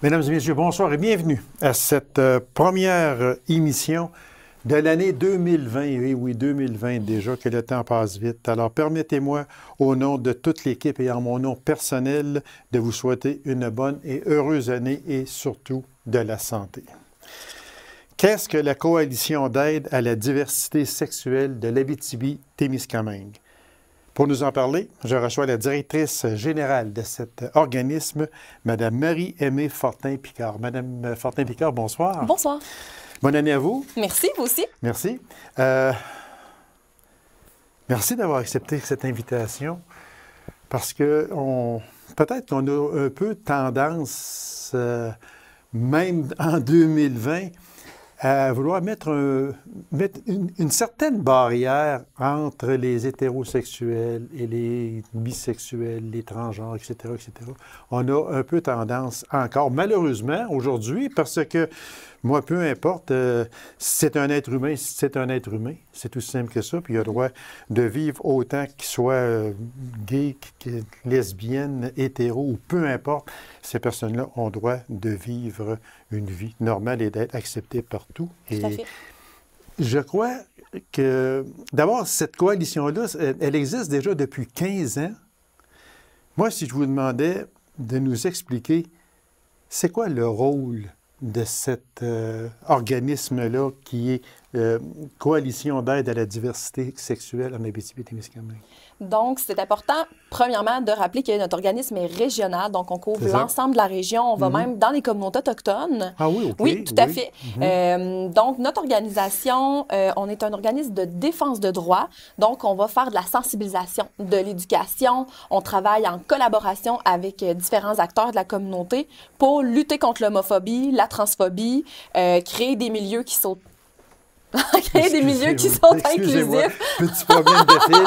Mesdames et messieurs, bonsoir et bienvenue à cette première émission de l'année 2020. Et oui, 2020 déjà, que le temps passe vite. Alors, permettez-moi, au nom de toute l'équipe et en mon nom personnel, de vous souhaiter une bonne et heureuse année et surtout de la santé. Qu'est-ce que la Coalition d'aide à la diversité sexuelle de l'Abitibi-Témiscamingue? Pour nous en parler, je reçois la directrice générale de cet organisme, Mme Marie-Aimée Fortin-Picard. Madame Fortin-Picard, bonsoir. Bonsoir. Bonne année à vous. Merci, vous aussi. Merci. Merci d'avoir accepté cette invitation parce que peut-être qu'on a un peu tendance, même en 2020, à vouloir mettre une certaine barrière entre les hétérosexuels et les bisexuels, les transgenres, etc., etc. On a un peu tendance encore, malheureusement, aujourd'hui, parce que, moi, peu importe, c'est un être humain, c'est un être humain. C'est aussi simple que ça. Puis il a le droit de vivre autant qu'il soit gay, lesbienne, hétéro ou peu importe. Ces personnes-là ont le droit de vivre une vie normale et d'être acceptées partout. Et tout à fait. je crois que, d'abord, cette coalition-là, elle existe déjà depuis 15 ans. Moi, si je vous demandais de nous expliquer, c'est quoi le rôle de cet organisme-là qui est Coalition d'aide à la diversité sexuelle en Abitibi-Témiscamingue? Donc, c'est important, premièrement, de rappeler que notre organisme est régional, donc on couvre l'ensemble de la région, on va même dans les communautés autochtones. Ah oui, OK. Oui, tout à fait. Donc, notre organisation, on est un organisme de défense de droits, donc on va faire de la sensibilisation, de l'éducation, on travaille en collaboration avec différents acteurs de la communauté pour lutter contre l'homophobie, la transphobie, créer des milieux qui sont créer des milieux qui sont inclusifs. Petit problème de fil.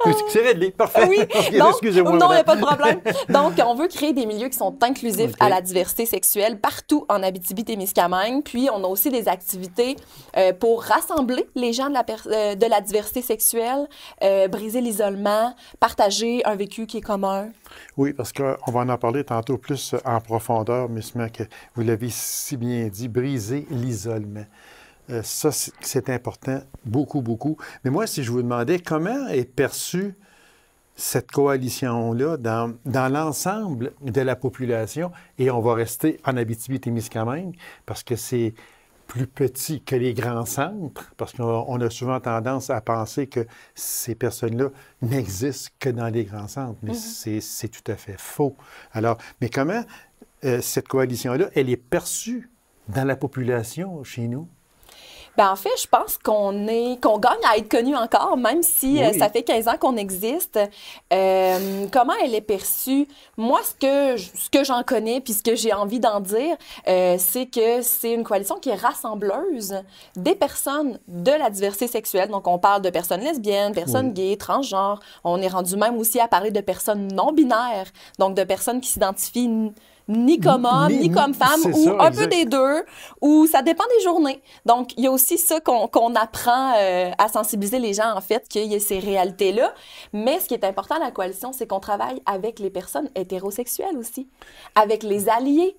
OK. C'est réglé. Parfait. Oui. Okay, Donc, excusez-moi. Non, il n'y a pas de problème. Donc, on veut créer des milieux qui sont inclusifs à la diversité sexuelle partout en Abitibi-Témiscamingue. Puis, on a aussi des activités pour rassembler les gens de la diversité sexuelle, briser l'isolement, partager un vécu qui est commun. Oui, parce qu'on va en parler tantôt plus en profondeur, mais que vous l'avez si bien dit, briser l'isolement. Ça, c'est important, beaucoup, beaucoup. Mais moi, si je vous demandais comment est perçue cette coalition-là dans l'ensemble de la population, et on va rester en Abitibi-Témiscamingue, parce que c'est plus petit que les grands centres, parce qu'on a souvent tendance à penser que ces personnes-là n'existent que dans les grands centres, mais c'est tout à fait faux. Alors, mais comment cette coalition-là, elle est perçue dans la population chez nous? Bien, en fait, je pense qu'on gagne à être connu encore, même si ça fait 15 ans qu'on existe. Comment elle est perçue? Moi, ce que j'en connais, puis ce que j'ai envie d'en dire, c'est que c'est une coalition qui est rassembleuse des personnes de la diversité sexuelle. Donc, on parle de personnes lesbiennes, personnes gays, transgenres. On est rendu même aussi à parler de personnes non-binaires, donc de personnes qui s'identifient ni comme homme, ni comme femme, ou ça, un peu des deux, ou ça dépend des journées. Donc, il y a aussi ça qu'on apprend à sensibiliser les gens, en fait, qu'il y a ces réalités-là. Mais ce qui est important à la coalition, c'est qu'on travaille avec les personnes hétérosexuelles aussi, avec les alliés,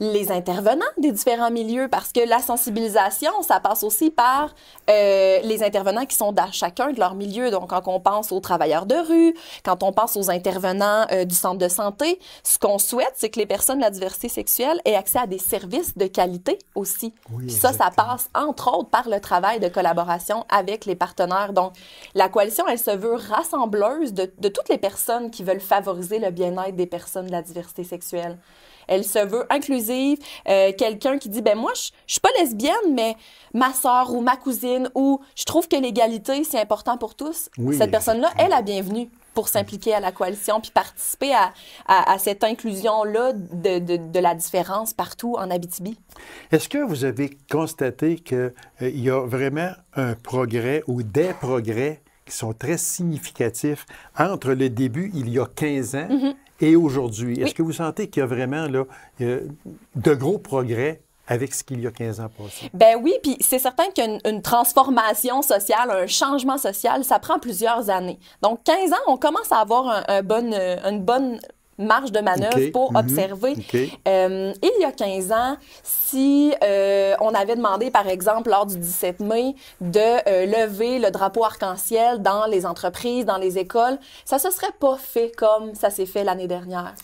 les intervenants des différents milieux, parce que la sensibilisation, ça passe aussi par les intervenants qui sont dans chacun de leur milieu. Donc, quand on pense aux travailleurs de rue, quand on pense aux intervenants du centre de santé, ce qu'on souhaite, c'est que les personnes de la diversité sexuelle aient accès à des services de qualité aussi. Oui, ça passe, entre autres, par le travail de collaboration avec les partenaires. Donc, la coalition, elle se veut rassembleuse de toutes les personnes qui veulent favoriser le bien-être des personnes de la diversité sexuelle. Elle se veut inclusive. Quelqu'un qui dit, ben moi, je suis pas lesbienne, mais ma sœur ou ma cousine, ou je trouve que l'égalité, c'est important pour tous. Cette personne-là est la bienvenue pour s'impliquer à la coalition puis participer à cette inclusion-là de la différence partout en Abitibi. Est-ce que vous avez constaté qu'il y a vraiment un progrès ou des progrès qui sont très significatifs entre le début, il y a 15 ans, et aujourd'hui? Est-ce que vous sentez qu'il y a vraiment là, de gros progrès avec ce qu'il y a 15 ans passés? Ben oui, puis c'est certain qu'une transformation sociale, un changement social, ça prend plusieurs années. Donc, 15 ans, on commence à avoir une bonne marge de manœuvre pour observer. Il y a 15 ans, si on avait demandé, par exemple, lors du 17 mai, de lever le drapeau arc-en-ciel dans les entreprises, dans les écoles, ça se serait pas fait comme ça s'est fait l'année dernière.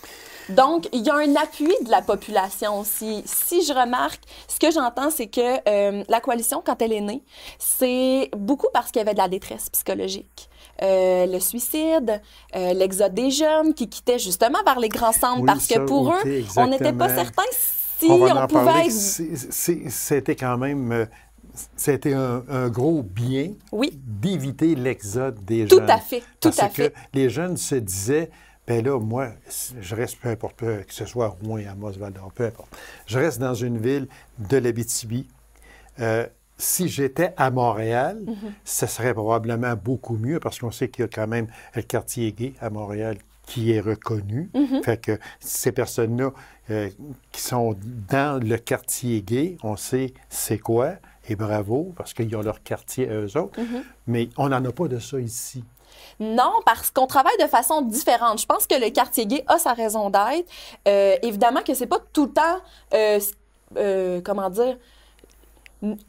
Donc, il y a un appui de la population aussi. Si je remarque, ce que j'entends, c'est que la coalition, quand elle est née, c'est beaucoup parce qu'il y avait de la détresse psychologique. Le suicide, l'exode des jeunes qui quittaient justement vers les grands centres parce que pour eux, on n'était pas certain si on pouvait être... C'était quand même... C'était un gros bien d'éviter l'exode des jeunes. Tout à fait, tout à fait. Parce que les jeunes se disaient... Ben là, moi, je reste, peu importe, que ce soit à Rouen, à Amos, Val-d'Or, peu importe. Je reste dans une ville de l'Abitibi. Si j'étais à Montréal, ce serait probablement beaucoup mieux parce qu'on sait qu'il y a quand même le quartier gay à Montréal qui est reconnu. Fait que ces personnes-là qui sont dans le quartier gay, on sait c'est quoi, et bravo, parce qu'ils ont leur quartier eux autres. Mais on n'en a pas de ça ici. Non, parce qu'on travaille de façon différente. Je pense que le quartier gay a sa raison d'être. Évidemment que c'est pas tout le temps, comment dire,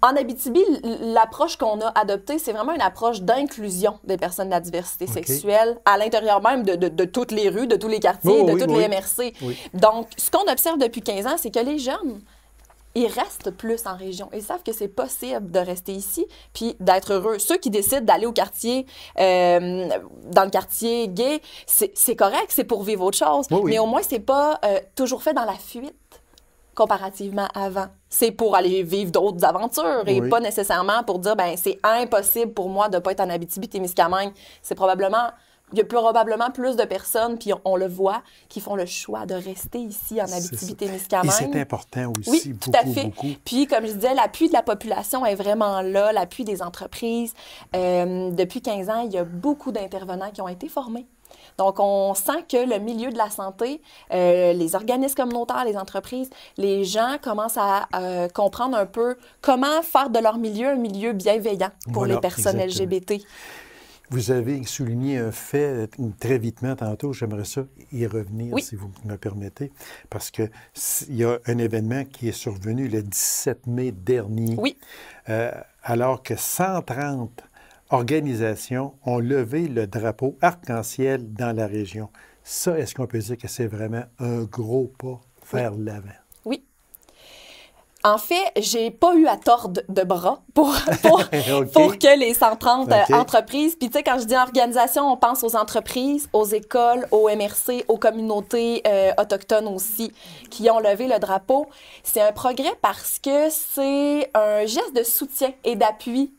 en Abitibi, l'approche qu'on a adoptée, c'est vraiment une approche d'inclusion des personnes de la diversité sexuelle à l'intérieur même de toutes les rues, de tous les quartiers, de toutes les MRC. Donc, ce qu'on observe depuis 15 ans, c'est que les jeunes, ils restent plus en région. Ils savent que c'est possible de rester ici puis d'être heureux. Ceux qui décident d'aller au quartier, dans le quartier gay, c'est correct, c'est pour vivre autre chose. Mais au moins, c'est pas toujours fait dans la fuite comparativement avant. C'est pour aller vivre d'autres aventures et pas nécessairement pour dire, ben c'est impossible pour moi de ne pas être en Abitibi-Témiscamingue. C'est probablement... Il y a probablement plus de personnes, puis on le voit, qui font le choix de rester ici en Abitibi-Témiscamingue. Et c'est important aussi, oui, tout à fait. Puis, comme je disais, l'appui de la population est vraiment là, l'appui des entreprises. Depuis 15 ans, il y a beaucoup d'intervenants qui ont été formés. Donc, on sent que le milieu de la santé, les organismes communautaires, les entreprises, les gens commencent à comprendre un peu comment faire de leur milieu un milieu bienveillant pour les personnes LGBT. Vous avez souligné un fait très vitement tantôt, j'aimerais ça y revenir, si vous me permettez, parce qu'il y a un événement qui est survenu le 17 mai dernier, alors que 130 organisations ont levé le drapeau arc-en-ciel dans la région. Ça, est-ce qu'on peut dire que c'est vraiment un gros pas vers l'avant? Oui. En fait, j'ai pas eu à tordre de bras pour que les 130 entreprises, puis tu sais, quand je dis organisation, on pense aux entreprises, aux écoles, aux MRC, aux communautés autochtones aussi, qui ont levé le drapeau. C'est un progrès parce que c'est un geste de soutien et d'appui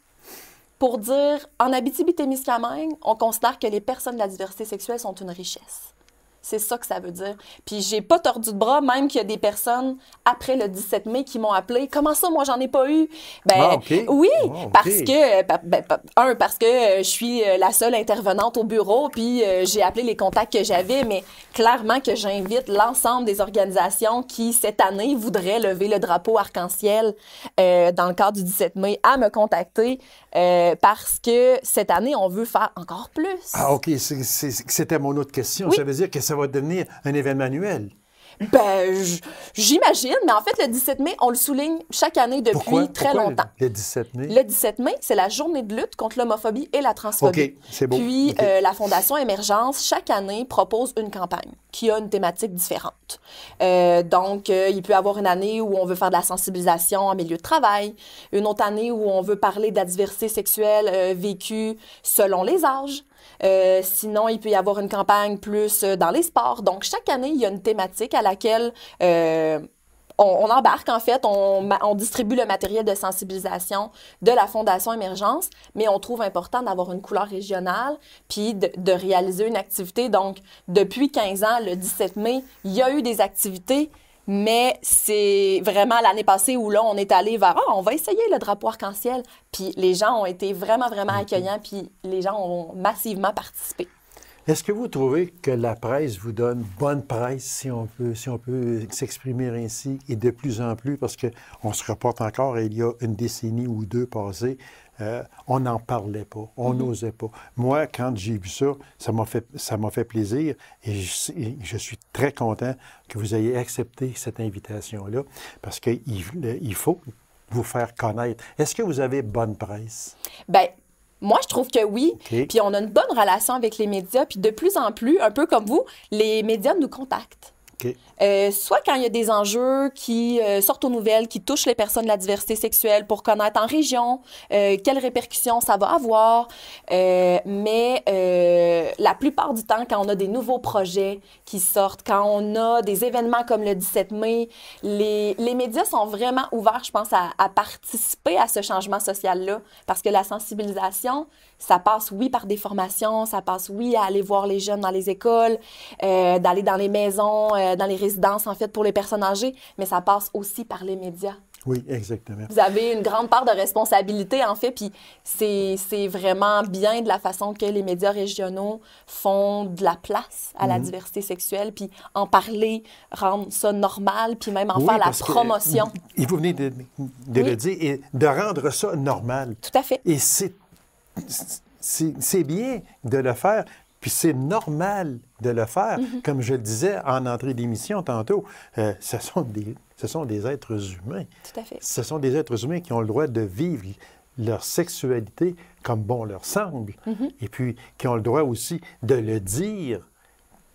pour dire, en Abitibi-Témiscamingue, on considère que les personnes de la diversité sexuelle sont une richesse. C'est ça que ça veut dire. Puis j'ai pas tordu de bras, même qu'il y a des personnes, après le 17 mai, qui m'ont appelé. Comment ça, moi, j'en ai pas eu? Ben, oui, parce que, parce que je suis la seule intervenante au bureau, puis j'ai appelé les contacts que j'avais, mais clairement que j'invite l'ensemble des organisations qui, cette année, voudraient lever le drapeau arc-en-ciel dans le cadre du 17 mai à me contacter parce que cette année, on veut faire encore plus. Ah, OK. C'était mon autre question. Ça veut dire que ça va devenir un événement annuel. Ben, j'imagine, mais en fait, le 17 mai, on le souligne chaque année depuis très longtemps. Le 17 mai? Le 17 mai, c'est la journée de lutte contre l'homophobie et la transphobie. OK, c'est beau. Puis, la Fondation Émergence, chaque année, propose une campagne qui a une thématique différente. Donc, il peut y avoir une année où on veut faire de la sensibilisation en milieu de travail, une autre année où on veut parler de la diversité sexuelle vécue selon les âges. Sinon, il peut y avoir une campagne plus dans les sports. Donc, chaque année, il y a une thématique à laquelle on embarque, en fait. On distribue le matériel de sensibilisation de la Fondation Émergence, mais on trouve important d'avoir une couleur régionale puis de réaliser une activité. Donc, depuis 15 ans, le 17 mai, il y a eu des activités. Mais c'est vraiment l'année passée où là, on est allé vers on va essayer le drapeau arc-en-ciel. Puis les gens ont été vraiment, vraiment accueillants, puis les gens ont massivement participé. Est-ce que vous trouvez que la presse vous donne bonne presse, si on peut s'exprimer ainsi, et de plus en plus, parce qu'on se reporte encore, il y a une décennie ou deux passées, on n'en parlait pas, on n'osait pas. Moi, quand j'ai vu ça, ça m'a fait plaisir et je suis très content que vous ayez accepté cette invitation-là parce qu'il faut vous faire connaître. Est-ce que vous avez bonne presse? Bien, moi, je trouve que oui. OK. Puis on a une bonne relation avec les médias. Puis de plus en plus, un peu comme vous, les médias nous contactent. OK. Soit quand il y a des enjeux qui sortent aux nouvelles, qui touchent les personnes de la diversité sexuelle pour connaître en région, quelles répercussions ça va avoir. Mais la plupart du temps, quand on a des nouveaux projets qui sortent, quand on a des événements comme le 17 mai, les médias sont vraiment ouverts, je pense, à participer à ce changement social-là. Parce que la sensibilisation, ça passe, oui, par des formations, ça passe, oui, à aller voir les jeunes dans les écoles, d'aller dans les maisons, dans les résidences, en fait, pour les personnes âgées, mais ça passe aussi par les médias. Oui, exactement. Vous avez une grande part de responsabilité, en fait, puis c'est vraiment bien de la façon que les médias régionaux font de la place à la diversité sexuelle, puis en parler, rendre ça normal, puis même en faire la promotion. Et vous venez de le dire, et de rendre ça normal. Tout à fait. Et c'est bien de le faire, puis c'est normal de le faire. Comme je le disais en entrée d'émission tantôt, ce sont des êtres humains. Tout à fait. Ce sont des êtres humains qui ont le droit de vivre leur sexualité comme bon leur semble, et puis qui ont le droit aussi de le dire.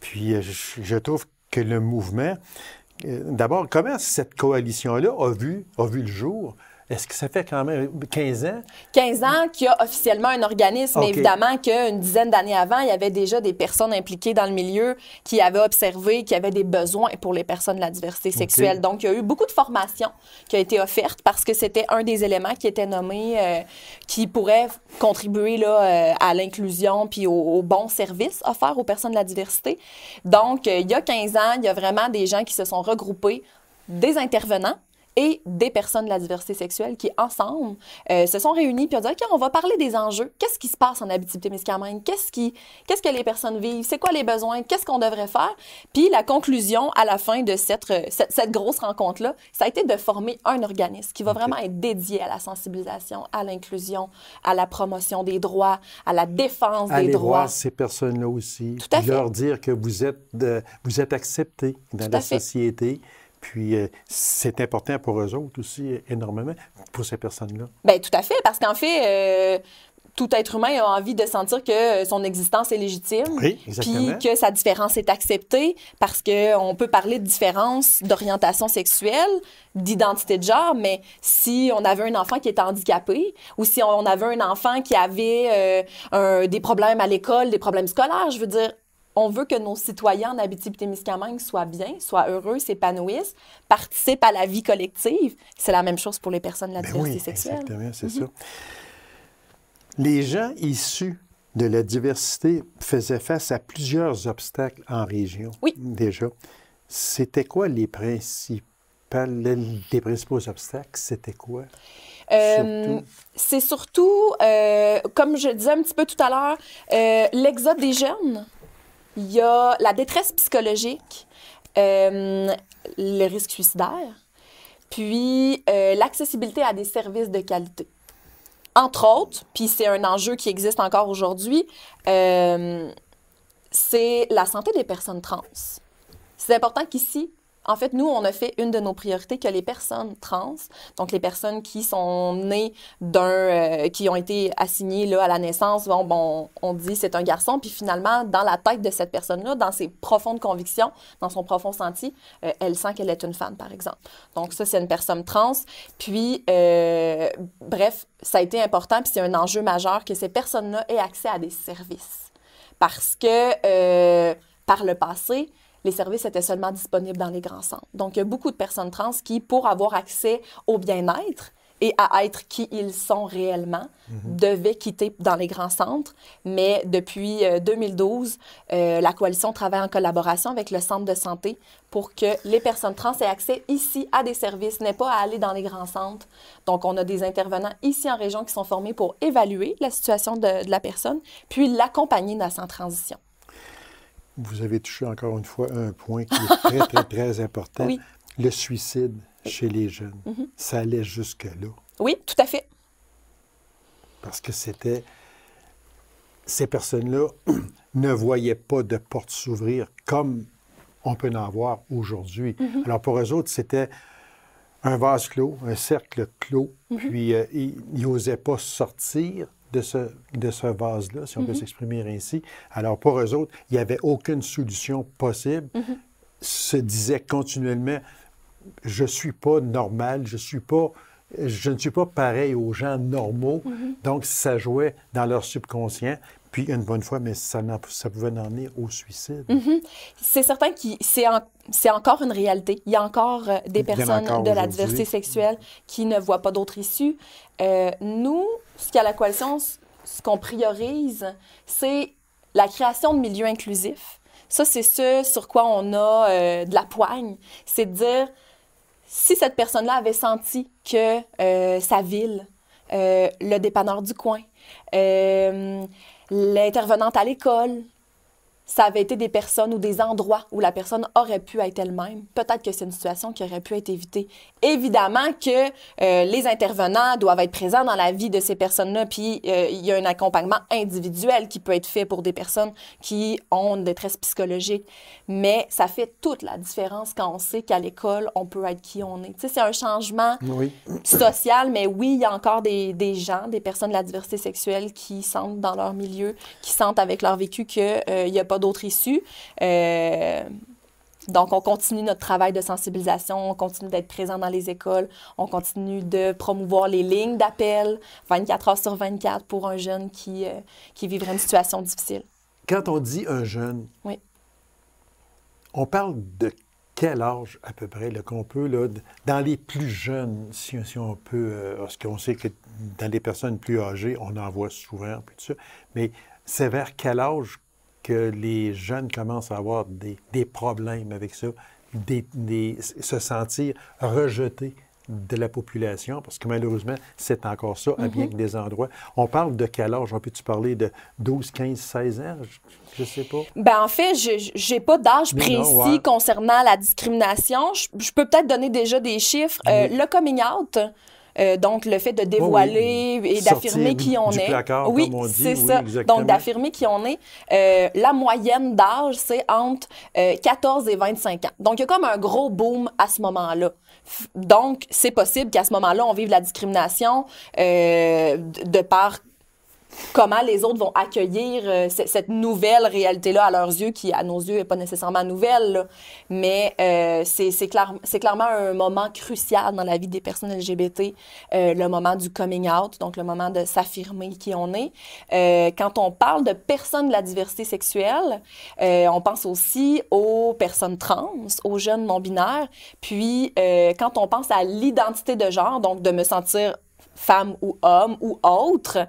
Puis je trouve que le mouvement... D'abord, comment cette coalition-là a vu le jour? Est-ce que ça fait quand même 15 ans? 15 ans qu'il y a officiellement un organisme, mais évidemment qu'une dizaine d'années avant, il y avait déjà des personnes impliquées dans le milieu qui avaient observé qu'il y avait des besoins pour les personnes de la diversité sexuelle. Donc, il y a eu beaucoup de formations qui ont été offertes parce que c'était un des éléments qui était nommé qui pourrait contribuer là, à l'inclusion puis au bon service offert aux personnes de la diversité. Donc, il y a 15 ans, il y a vraiment des gens qui se sont regroupés, des intervenants, et des personnes de la diversité sexuelle qui, ensemble, se sont réunis puis ont dit « OK, on va parler des enjeux. Qu'est-ce qui se passe en Abitibi-Témiscamingue? Qu'est-ce que les personnes vivent? C'est quoi les besoins? Qu'est-ce qu'on devrait faire? » Puis la conclusion, à la fin de cette grosse rencontre-là, ça a été de former un organisme qui va vraiment être dédié à la sensibilisation, à l'inclusion, à la promotion des droits, à la défense des droits. Aller voir ces personnes-là aussi. Tout à fait. Leur dire que vous êtes acceptés dans la société. Puis, c'est important pour eux autres aussi, énormément, pour ces personnes-là. Bien, tout à fait, parce qu'en fait, tout être humain a envie de sentir que son existence est légitime. Oui, exactement. Puis que sa différence est acceptée, parce qu'on peut parler de différence d'orientation sexuelle, d'identité de genre, mais si on avait un enfant qui était handicapé, ou si on avait un enfant qui avait des problèmes à l'école, des problèmes scolaires, je veux dire, on veut que nos citoyens en Abitibi-Témiscamingue soient bien, soient heureux, s'épanouissent, participent à la vie collective. C'est la même chose pour les personnes de la diversité sexuelle. Exactement, c'est ça. Les gens issus de la diversité faisaient face à plusieurs obstacles en région, déjà. C'était quoi les principaux obstacles? C'était quoi? C'est surtout, comme je disais un petit peu tout à l'heure, l'exode des jeunes. Il y a la détresse psychologique, le risque suicidaire, puis l'accessibilité à des services de qualité. Entre autres, puis c'est un enjeu qui existe encore aujourd'hui, c'est la santé des personnes trans. C'est important qu'ici, en fait, nous, on a fait une de nos priorités que les personnes trans, donc les personnes qui sont nées qui ont été assignées là, à la naissance, on dit c'est un garçon, puis finalement, dans la tête de cette personne-là, dans ses profondes convictions, dans son profond senti, elle sent qu'elle est une femme, par exemple. Donc ça, c'est une personne trans. Puis, bref, ça a été important, puis c'est un enjeu majeur que ces personnes-là aient accès à des services. Parce que, par le passé, les services étaient seulement disponibles dans les grands centres. Donc, il y a beaucoup de personnes trans qui, pour avoir accès au bien-être et à être qui ils sont réellement, devaient quitter dans les grands centres. Mais depuis 2012, la Coalition travaille en collaboration avec le centre de santé pour que les personnes trans aient accès ici à des services, n'aient pas à aller dans les grands centres. Donc, on a des intervenants ici en région qui sont formés pour évaluer la situation de la personne, puis l'accompagner dans sa transition. Vous avez touché encore une fois un point qui est très, très, très important. Oui. Le suicide chez les jeunes. Ça allait jusque-là. Oui, tout à fait. parce que ces personnes-là ne voyaient pas de porte s'ouvrir comme on peut en voir aujourd'hui. Alors, pour eux autres, c'était un vase clos, un cercle clos, puis ils n'osaient pas sortir de ce vase-là, si on peut s'exprimer ainsi. Alors, pour eux autres, il n'y avait aucune solution possible. Se disaient continuellement, je ne suis pas normal, je ne suis pas pareil aux gens normaux. Donc, ça jouait dans leur subconscient. Puis, une bonne fois, mais ça pouvait en venir au suicide. C'est certain que c'est encore une réalité. Il y a encore des personnes de la diversité sexuelle qui ne voient pas d'autre issue. Nous, ce qu'à la Coalition, ce qu'on priorise, c'est la création de milieux inclusifs. Ça, c'est ce sur quoi on a de la poigne. C'est de dire, si cette personne-là avait senti que sa ville, le dépanneur du coin, l'intervenante à l'école, ça avait été des personnes ou des endroits où la personne aurait pu être elle-même. Peut-être que c'est une situation qui aurait pu être évitée. Évidemment que les intervenants doivent être présents dans la vie de ces personnes-là, puis il y a un accompagnement individuel qui peut être fait pour des personnes qui ont une détresse psychologique. Mais ça fait toute la différence quand on sait qu'à l'école, on peut être qui on est. Tu sais, c'est un changement social, mais oui, il y a encore des gens, des personnes de la diversité sexuelle qui sentent dans leur milieu, qui sentent avec leur vécu qu'il n'y a pas d'autre issue. Donc, on continue notre travail de sensibilisation, on continue d'être présent dans les écoles, on continue de promouvoir les lignes d'appel 24 heures sur 24 pour un jeune qui vivrait une situation difficile. Quand on dit un jeune, on parle de quel âge à peu près qu'on peut, là, dans les plus jeunes, si on peut, parce qu'on sait que dans les personnes plus âgées, on en voit souvent, puis tout ça, mais c'est vers quel âge que les jeunes commencent à avoir des problèmes avec ça, se sentir rejetés de la population, parce que malheureusement, c'est encore ça, à bien que des endroits. On parle de quel âge? On peut-tu parler de 12, 15, 16 ans? Je sais pas. Ben en fait, je n'ai pas d'âge précis concernant la discrimination. Je peux peut-être donner déjà des chiffres. Le coming out, donc, le fait de dévoiler et d'affirmer qui on est. Placard, oui, comme on dit. C'est ça. Exactement. Donc, d'affirmer qui on est. La moyenne d'âge, c'est entre 14 et 25 ans. Donc, il y a comme un gros boom à ce moment-là. Donc, c'est possible qu'à ce moment-là, on vive la discrimination de par comment les autres vont accueillir cette nouvelle réalité-là à leurs yeux, qui, à nos yeux, n'est pas nécessairement nouvelle, là. Mais c'est clairement un moment crucial dans la vie des personnes LGBT, le moment du coming out, donc le moment de s'affirmer qui on est. Quand on parle de personnes de la diversité sexuelle, on pense aussi aux personnes trans, aux jeunes non-binaires. Puis, quand on pense à l'identité de genre, donc de me sentir femme ou homme ou autre,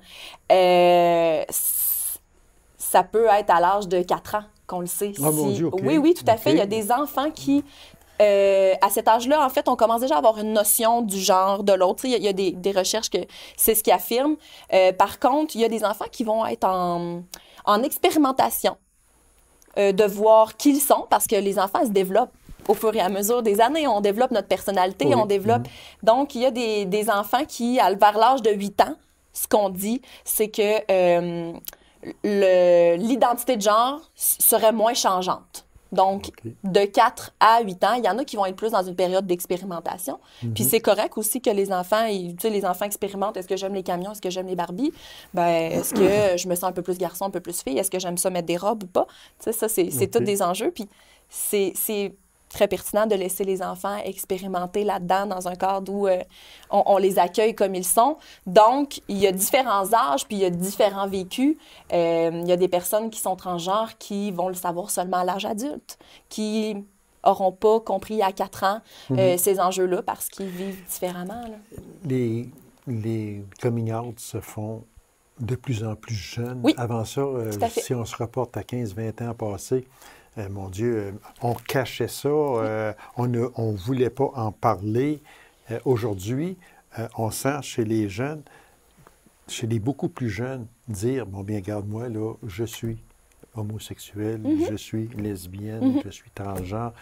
ça peut être à l'âge de 4 ans qu'on le sait. Ah, mon Dieu, OK. Oui, tout à fait. Il y a des enfants qui, à cet âge-là, en fait, on commence déjà à avoir une notion du genre de l'autre. Il y a des recherches que c'est ce qui affirme. Par contre, il y a des enfants qui vont être en expérimentation de voir qui ils sont, parce que les enfants se développent au fur et à mesure des années. On développe notre personnalité, on développe... Donc, il y a des enfants qui, vers l'âge de 8 ans, ce qu'on dit, c'est que l'identité de genre serait moins changeante. Donc, de 4 à 8 ans, il y en a qui vont être plus dans une période d'expérimentation. Puis c'est correct aussi que les enfants, les enfants expérimentent. Est-ce que j'aime les camions? Est-ce que j'aime les Barbies? Est-ce que je me sens un peu plus garçon, un peu plus fille? Est-ce que j'aime ça mettre des robes ou pas? Tu sais, ça, c'est tous des enjeux. Puis c'est très pertinent de laisser les enfants expérimenter là-dedans dans un cadre où on les accueille comme ils sont. Donc, il y a différents âges, puis il y a différents vécus. Il y a des personnes qui sont transgenres qui vont le savoir seulement à l'âge adulte, qui n'auront pas compris à 4 ans ces enjeux-là parce qu'ils vivent différemment. Là. Les coming out se font de plus en plus jeunes. Oui, avant ça, si on se reporte à 15-20 ans passés, mon Dieu, on cachait ça, on ne voulait pas en parler. Aujourd'hui, on sent chez les jeunes, chez les beaucoup plus jeunes, dire, bon bien, regarde-moi, là, je suis homosexuel, je suis lesbienne, je suis transgenre.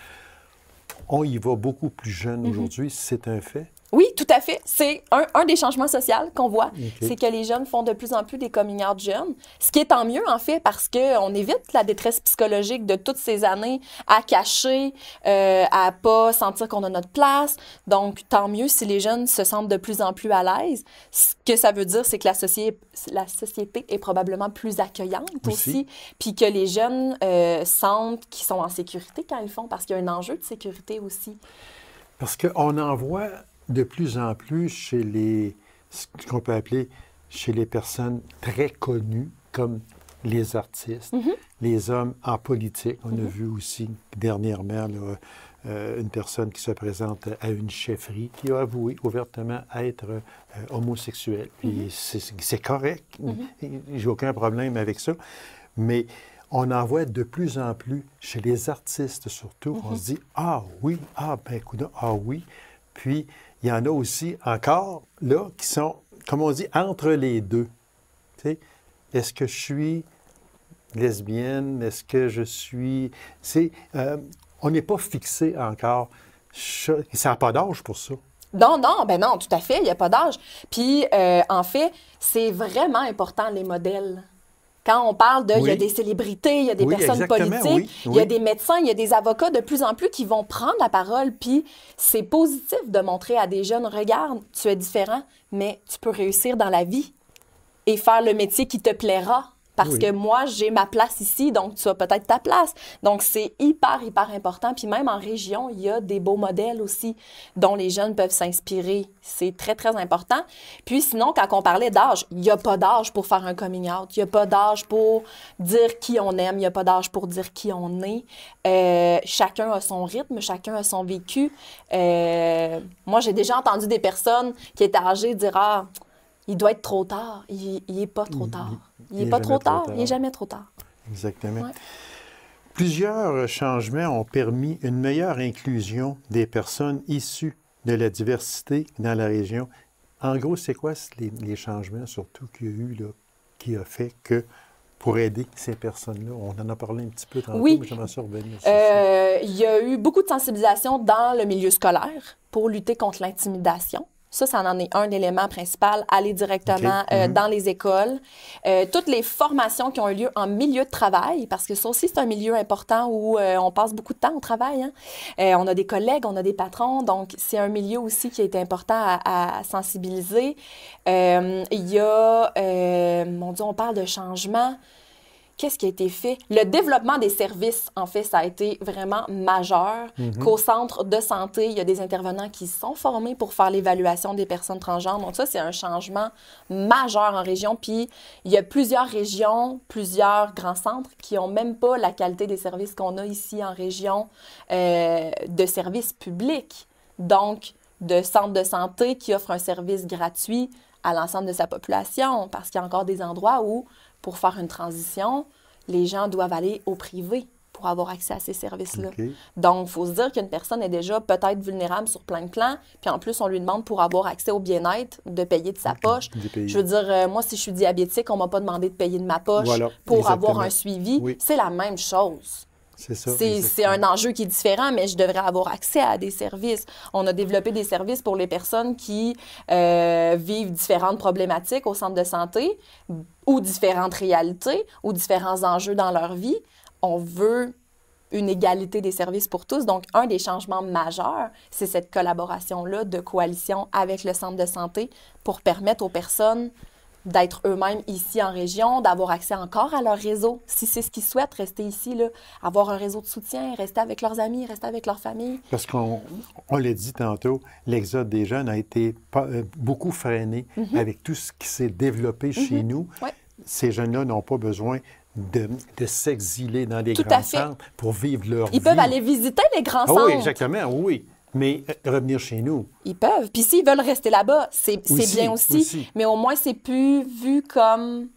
On y va beaucoup plus jeune aujourd'hui, c'est un fait. Oui, tout à fait. C'est un des changements sociaux qu'on voit, OK. c'est que les jeunes font de plus en plus des coming out jeunes, ce qui est tant mieux, en fait, parce qu'on évite la détresse psychologique de toutes ces années à cacher, à pas sentir qu'on a notre place. Donc, tant mieux si les jeunes se sentent de plus en plus à l'aise. Ce que ça veut dire, c'est que la société est probablement plus accueillante aussi, puis que les jeunes sentent qu'ils sont en sécurité quand ils le font, parce qu'il y a un enjeu de sécurité aussi. Parce qu'on en voit de plus en plus chez ce qu'on peut appeler chez les personnes très connues, comme les artistes, les hommes en politique. On a vu aussi dernièrement là, une personne qui se présente à une chefferie qui a avoué ouvertement être homosexuel. Puis c'est correct. J'ai aucun problème avec ça. Mais on en voit de plus en plus chez les artistes surtout. On se dit « Ah oui, ah ben coudonc, ah oui ». Puis, il y en a aussi encore, là, qui sont, comme on dit, entre les deux. Tu sais, est-ce que je suis lesbienne? Est-ce que je suis... on n'est pas fixé encore. Ça n'a pas d'âge pour ça. Non, tout à fait, il n'y a pas d'âge. Puis, en fait, c'est vraiment important, les modèles. Quand on parle il y a des célébrités, il y a des personnes politiques, il y a des médecins, il y a des avocats de plus en plus qui vont prendre la parole, puis c'est positif de montrer à des jeunes, regarde, tu es différent, mais tu peux réussir dans la vie et faire le métier qui te plaira. Parce que moi, j'ai ma place ici, donc tu as peut-être ta place. Donc, c'est hyper important. Puis même en région, il y a des beaux modèles aussi dont les jeunes peuvent s'inspirer. C'est très, très important. Puis sinon, quand on parlait d'âge, il n'y a pas d'âge pour faire un coming out. Il n'y a pas d'âge pour dire qui on aime. Il n'y a pas d'âge pour dire qui on est. Chacun a son rythme, chacun a son vécu. Moi, j'ai déjà entendu des personnes qui étaient âgées dire « Ah, il doit être trop tard. » Il n'est pas trop tard. Il n'est pas trop tard. Il n'est jamais trop tard. Exactement. Ouais. Plusieurs changements ont permis une meilleure inclusion des personnes issues de la diversité dans la région. En gros, c'est quoi les changements, surtout qu'il y a eu, là, qui a fait que pour aider ces personnes-là? On en a parlé un petit peu tantôt, mais j'aimerais ça revenir sur ça. Il y a eu beaucoup de sensibilisation dans le milieu scolaire pour lutter contre l'intimidation. Ça en est un élément principal, aller directement dans les écoles. Toutes les formations qui ont eu lieu en milieu de travail, parce que ça aussi, c'est un milieu important où on passe beaucoup de temps au travail. Hein? On a des collègues, on a des patrons, donc c'est un milieu aussi qui est important à sensibiliser. Il y a, mon Dieu, on parle de changement. Qu'est-ce qui a été fait? Le développement des services, en fait, ça a été vraiment majeur. Qu'au centre de santé, il y a des intervenants qui sont formés pour faire l'évaluation des personnes transgenres. Donc ça, c'est un changement majeur en région. Puis, il y a plusieurs régions, plusieurs grands centres qui n'ont même pas la qualité des services qu'on a ici en région de services publics. Donc, de centres de santé qui offrent un service gratuit à l'ensemble de sa population, parce qu'il y a encore des endroits où, pour faire une transition, les gens doivent aller au privé pour avoir accès à ces services-là. Okay. Donc, il faut se dire qu'une personne est déjà peut-être vulnérable sur plein de plans, puis en plus, on lui demande pour avoir accès au bien-être de payer de sa poche. Je veux dire, moi, si je suis diabétique, on ne m'a pas demandé de payer de ma poche pour avoir un suivi. Oui. C'est la même chose. C'est ça. C'est un enjeu qui est différent, mais je devrais avoir accès à des services. On a développé des services pour les personnes qui vivent différentes problématiques au centre de santé ou différentes réalités ou différents enjeux dans leur vie. On veut une égalité des services pour tous. Donc, un des changements majeurs, c'est cette collaboration-là de coalition avec le centre de santé pour permettre aux personnes d'être eux-mêmes ici en région, d'avoir accès encore à leur réseau, si c'est ce qu'ils souhaitent, rester ici, là, avoir un réseau de soutien, rester avec leurs amis, rester avec leur famille. Parce qu'on l'a dit tantôt, l'exode des jeunes a été beaucoup freiné avec tout ce qui s'est développé chez nous. Ouais. Ces jeunes-là n'ont pas besoin de s'exiler dans les grands centres pour vivre leur vie. Ils peuvent aller visiter les grands centres. Oui, exactement, oui. Mais revenir chez nous. Ils peuvent. Puis s'ils veulent rester là-bas, c'est bien aussi. Mais au moins, c'est plus vu comme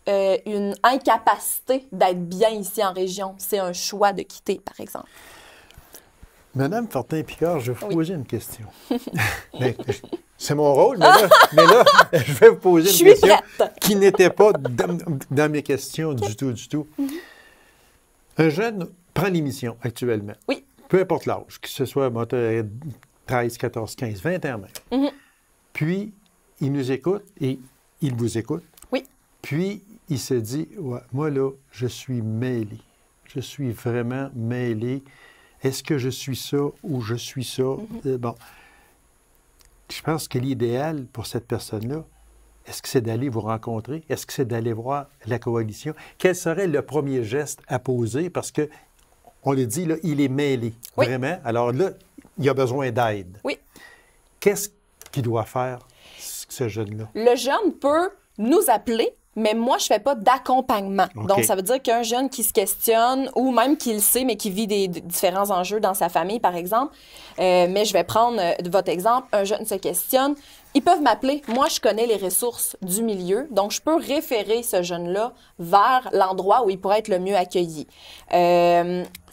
une incapacité d'être bien ici en région. C'est un choix de quitter, par exemple. Madame Fortin-Picard, je vais vous poser une question. C'est mon rôle, mais là, je vais vous poser une question qui n'était pas dans mes questions du tout. Un jeune prend l'émission actuellement. Oui. Peu importe l'âge, que ce soit 30 13, 14, 15, 21 même. Mhm. Puis, il nous écoute et il vous écoute. Oui. Puis, il se dit, ouais, moi, là, je suis mêlé. Je suis vraiment mêlé. Est-ce que je suis ça ou je suis ça? Bon. Je pense que l'idéal pour cette personne-là, est-ce que c'est d'aller vous rencontrer? Est-ce que c'est d'aller voir la coalition? Quel serait le premier geste à poser? Parce que, on le dit, là, il est mêlé, Oui. vraiment. Alors là, il a besoin d'aide. Oui. Qu'est-ce qu'il doit faire, ce jeune-là? Le jeune peut nous appeler, mais moi, je ne fais pas d'accompagnement. OK. Donc, ça veut dire qu'un jeune qui se questionne ou même qui le sait, mais qui vit des différents enjeux dans sa famille, par exemple, mais je vais prendre votre exemple, un jeune se questionne, ils peuvent m'appeler. Moi, je connais les ressources du milieu, donc je peux référer ce jeune-là vers l'endroit où il pourrait être le mieux accueilli.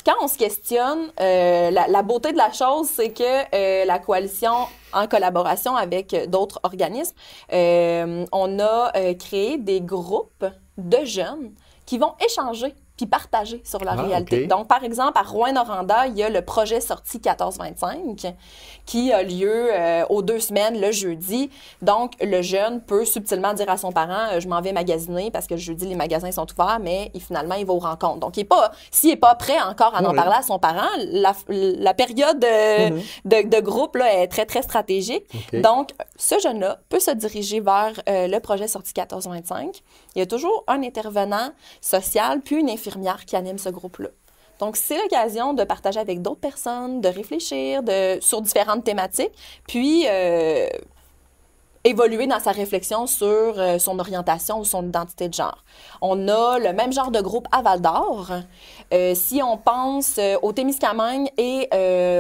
Quand on se questionne, la beauté de la chose, c'est que la coalition, en collaboration avec d'autres organismes, on a créé des groupes de jeunes qui vont échanger puis partager sur leur réalité. OK. Donc, par exemple, à Rouyn-Noranda, il y a le projet Sortie 14-25 qui a lieu aux 2 semaines, le jeudi. Donc, le jeune peut subtilement dire à son parent, je m'en vais magasiner parce que le jeudi, les magasins sont ouverts, mais finalement, il va aux rencontres. Donc, s'il n'est pas prêt encore à en parler à son parent, la période de groupe là, est très, très stratégique. OK. Donc, ce jeune-là peut se diriger vers le projet Sortie 14-25. Il y a toujours un intervenant social, puis une infirmière qui anime ce groupe-là. Donc, c'est l'occasion de partager avec d'autres personnes, de réfléchir sur différentes thématiques, puis évoluer dans sa réflexion sur son orientation ou son identité de genre. On a le même genre de groupe à Val-d'Or. Si on pense au Témiscamingue et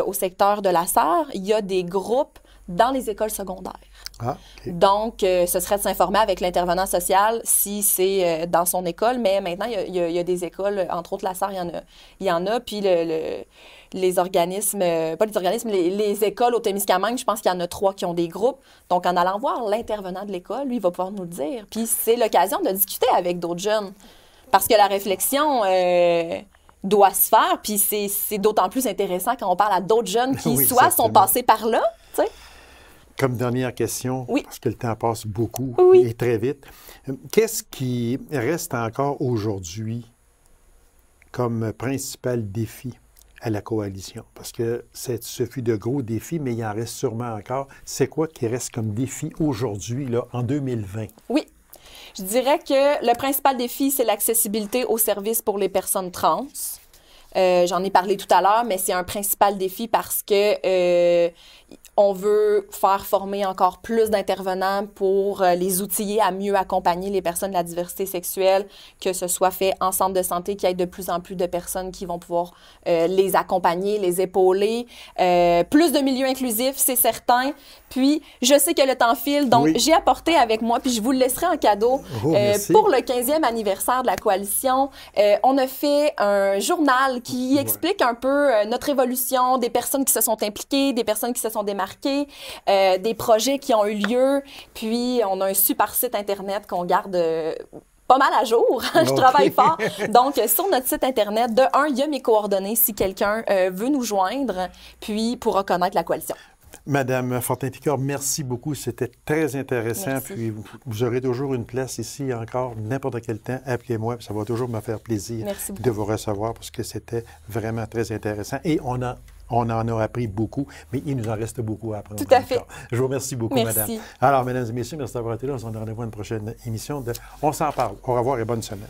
au secteur de la Sarre, il y a des groupes dans les écoles secondaires. Ah, OK. Donc, ce serait de s'informer avec l'intervenant social si c'est dans son école, mais maintenant, il y a des écoles, entre autres la Sarre, il y en a, puis les organismes, pas les organismes, les écoles au Témiscamingue, je pense qu'il y en a 3 qui ont des groupes. Donc, en allant voir l'intervenant de l'école, lui, il va pouvoir nous le dire. Puis, c'est l'occasion de discuter avec d'autres jeunes, parce que la réflexion doit se faire, puis c'est d'autant plus intéressant quand on parle à d'autres jeunes qui, Oui, soit sont exactement. passés par là, tu sais. Comme dernière question, Oui. parce que le temps passe beaucoup Oui. et très vite, qu'est-ce qui reste encore aujourd'hui comme principal défi à la coalition? Parce que ce fut de gros défis, mais il en reste sûrement encore. C'est quoi qui reste comme défi aujourd'hui, là, en 2020? Oui. Je dirais que le principal défi, c'est l'accessibilité aux services pour les personnes trans. J'en ai parlé tout à l'heure, mais c'est un principal défi parce que on veut faire former encore plus d'intervenants pour les outiller à mieux accompagner les personnes de la diversité sexuelle, que ce soit fait en centre de santé, qu'il y ait de plus en plus de personnes qui vont pouvoir les accompagner, les épauler. Plus de milieux inclusifs, c'est certain. Puis, je sais que le temps file, donc Oui. j'ai apporté avec moi, puis je vous le laisserai en cadeau. Oh, merci. Pour le 15e anniversaire de la coalition, on a fait un journal qui explique un peu notre évolution, des personnes qui se sont impliquées, des personnes qui se sont démarquées, des projets qui ont eu lieu. Puis, on a un super site Internet qu'on garde pas mal à jour. Je travaille fort. Donc, sur notre site Internet, de un, il y a mes coordonnées si quelqu'un veut nous joindre, puis pourra connaître la coalition. Madame Fortin-Picard, merci beaucoup. C'était très intéressant. Merci. Puis vous aurez toujours une place ici encore, n'importe quel temps. Appelez-moi. Ça va toujours me faire plaisir Merci beaucoup. de vous recevoir parce que c'était vraiment très intéressant. Et on en a appris beaucoup, mais il nous en reste beaucoup à apprendre. Tout à fait. encore. Je vous remercie beaucoup, Merci. madame. Alors, mesdames et messieurs, merci d'avoir été là. On se donne rendez-vous à une prochaine émission de On s'en parle. Au revoir et bonne semaine.